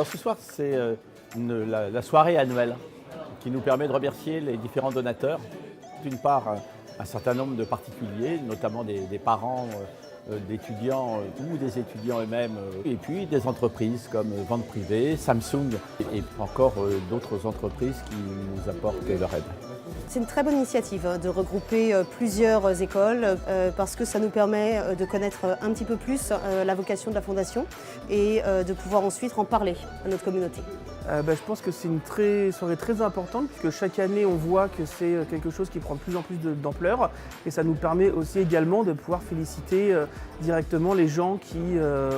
Alors ce soir, c'est la soirée annuelle qui nous permet de remercier les différents donateurs. D'une part, un certain nombre de particuliers, notamment des parents d'étudiants ou des étudiants eux-mêmes, et puis des entreprises comme Vente Privée, Samsung et encore d'autres entreprises qui nous apportent leur aide. C'est une très bonne initiative de regrouper plusieurs écoles parce que ça nous permet de connaître un petit peu plus la vocation de la Fondation et de pouvoir ensuite en parler à notre communauté. Je pense que c'est une soirée très importante puisque chaque année on voit que c'est quelque chose qui prend de plus en plus d'ampleur et ça nous permet aussi également de pouvoir féliciter directement les gens qui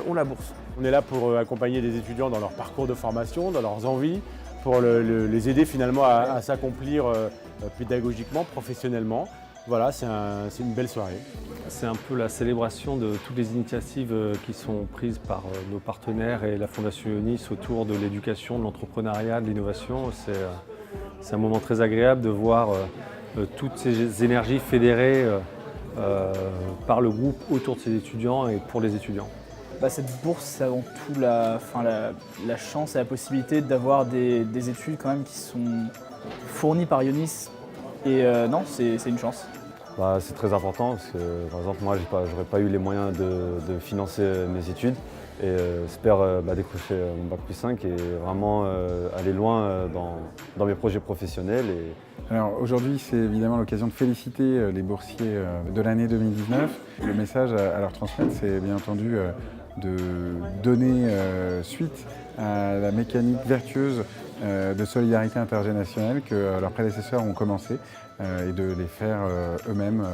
ont la bourse. On est là pour accompagner des étudiants dans leur parcours de formation, dans leurs envies, pour les aider finalement à s'accomplir pédagogiquement, professionnellement. Voilà, c'est une belle soirée. C'est un peu la célébration de toutes les initiatives qui sont prises par nos partenaires et la Fondation Ionis autour de l'éducation, de l'entrepreneuriat, de l'innovation. C'est un moment très agréable de voir toutes ces énergies fédérées par le groupe autour de ces étudiants et pour les étudiants. Cette bourse, c'est avant tout la chance et la possibilité d'avoir des études quand même qui sont fournies par Ionis. Et non, c'est une chance. C'est très important parce que, par exemple, moi, j'aurais pas eu les moyens de financer mes études et j'espère décrocher mon bac+5 et vraiment aller loin dans mes projets professionnels. Alors aujourd'hui, c'est évidemment l'occasion de féliciter les boursiers de l'année 2019. Le message à leur transmettre, c'est bien entendu de donner suite à la mécanique vertueuse de solidarité intergénérationnelle que leurs prédécesseurs ont commencé et de les faire eux-mêmes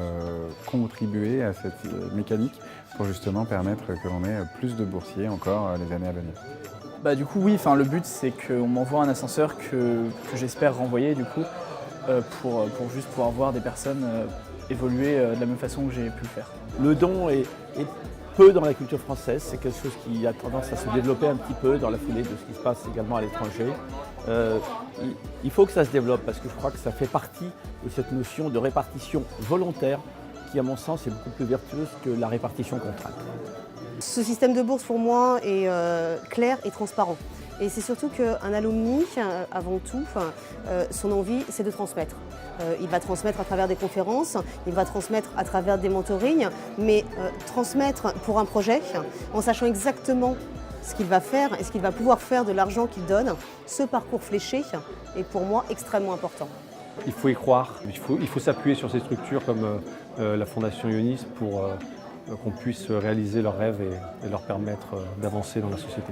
contribuer à cette mécanique pour justement permettre que l'on ait plus de boursiers encore les années à venir. Du coup, oui, le but c'est qu'on m'envoie un ascenseur que j'espère renvoyer du coup pour juste pouvoir voir des personnes évoluer de la même façon que j'ai pu le faire. Le don est peu dans la culture française, c'est quelque chose qui a tendance à se développer un petit peu dans la foulée de ce qui se passe également à l'étranger. Il faut que ça se développe parce que je crois que ça fait partie de cette notion de répartition volontaire qui, à mon sens, est beaucoup plus vertueuse que la répartition contrainte. Ce système de bourse, pour moi, est clair et transparent. Et c'est surtout qu'un alumni, avant tout, son envie, c'est de transmettre. Il va transmettre à travers des conférences, il va transmettre à travers des mentorings, mais transmettre pour un projet, en sachant exactement ce qu'il va faire et ce qu'il va pouvoir faire de l'argent qu'il donne, ce parcours fléché est pour moi extrêmement important. Il faut y croire, il faut s'appuyer sur ces structures comme la Fondation Ionis pour qu'on puisse réaliser leurs rêves et leur permettre d'avancer dans la société.